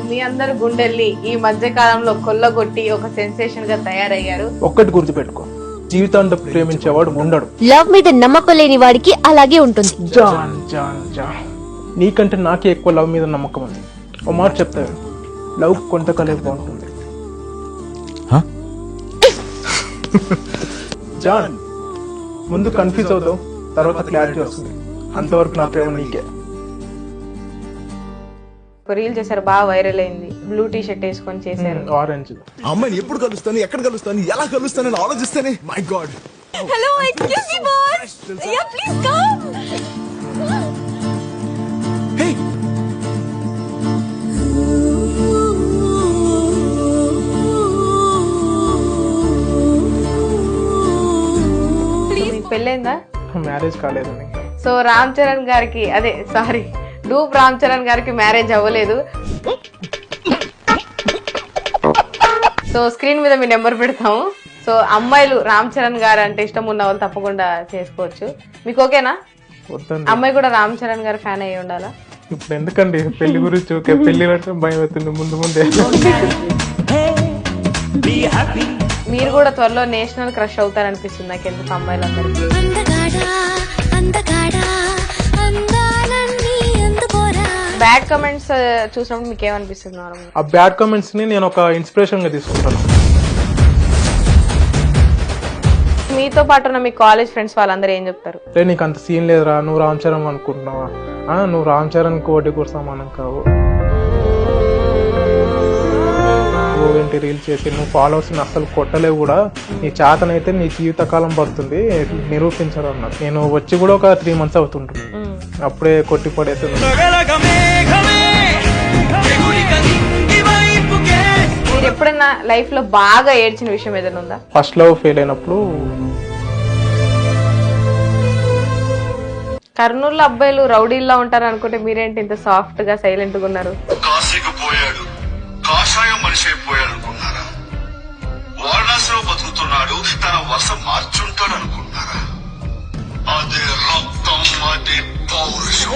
మీ అందరు గుండెల్ని ఈ మధ్య కాలంలో కొల్లగొట్టి ఒక సెన్సేషన్ గా తయారయ్యారు. ఒక్కటి గుర్తుపెట్టుకో, జీవితాంతం ప్రేమించేవాడు ఉండడు. లవ్ మీద నమ్మకం లేని వాడికి అలాగే ఉంటుంది. జాన్ జాన్ జాన్ నీకంటే నాకే ఎక్కువ లవ్ మీద నమ్మకం ఉంది. ఓ మాట చెప్తాను, లవ్ కొంతకాలే బాగుంటుంది. జాన్ ముందు కన్ఫ్యూజ్ అవుతావు, తర్వాత క్లారిటీ వస్తుంది. అంతవరకు నా ప్రేమ నీకే. రీల్ చేశారు, బాగా వైరల్ అయింది. బ్లూ టీ షర్ట్ వేసుకొని చేశారు. ఆరెంజ్. అమ్మాయిని ఎప్పుడు కలుస్తాను, ఎక్కడ కలుస్తాను, ఎలా కలుస్తానని ఆలోచిస్తేనే my god. Hello, excuse me boss. Yeah please come. Hey మీకు పెళ్ళైందా? మ్యారేజ్ కాలేదని. సో రామ్ చరణ్ గారికి డూప్ రామ్ చరణ్ గారికి మ్యారేజ్ అవ్వలేదు. సో స్క్రీన్ మీద మీ నెంబర్ పెడతాము. సో అమ్మాయిలు రామ్ చరణ్ గారు అంటే ఇష్టం ఉన్న వాళ్ళు తప్పకుండా చేసుకోవచ్చు. మీకు ఓకేనా? వద్దండి, అమ్మాయి కూడా రామ్ చరణ్ గారు ఫ్యాన్ అయ్యి ఉండాలా? ఇప్పుడు ఎందుకండి పెళ్లి గురించి? ఓకే, పెళ్లి అంటే భయం అవుతుంది ముందే. మీరు కూడా త్వరలో నేషనల్ క్రష్ అవుతారనిపిస్తుంది నాకు, ఎందుకు అమ్మాయిలందరికీ. బ్యాడ్ కమెంట్స్ చూసినప్పుడు మీకు ఏమనిపిస్తుంది? ఆ బ్యాడ్ కామెంట్స్ ని నేను ఒక ఇన్స్పిరేషన్ గా తీసుకుంటాను. మీతో పాటు ఉన్న మీ కాలేజ్ ఫ్రెండ్స్ వాళ్ళందరూ ఏం చెప్తారు? రే నీకు అంత సీన్ లేదురా, నువ్వు రామ్ చరణ్ అనుకుంటున్నావా? నువ్వు రామ్ చరణ్ కోటి కూర్చామనం కావు. ఏంటి రీల్ చేసి నువ్వు ఫాలోవర్స్ అసలు కొట్టలేవు కూడా. నీ చేతనైతే నీ జీవితకాలం పడుతుంది నిరూపించరు అన్నారు. నేను వచ్చి కూడా ఒక 3 months అవుతుంటుంది, అప్పుడే కొట్టి పడేస్తుంది. మీరు ఎప్పుడైనా లైఫ్ లో బాగా ఏడ్చిన విషయం ఏదైనా ఉందా? ఫస్ట్ లవ్ ఫెయిల్ అయినప్పుడు. కర్నూలు అబ్బాయిలు రౌడీల్లా ఉంటారు అనుకుంటే మీరేంటి ఇంత సాఫ్ట్ గా సైలెంట్ గా ఉన్నారు? కాషాయం మనిషి అయిపోయాడు అనుకున్నారా? వారణాసిలో బతుకుతున్నాడు, తన వరుస మార్చుంటాడు అనుకున్నారా? అదే రక్తం, అదే పౌరుషం.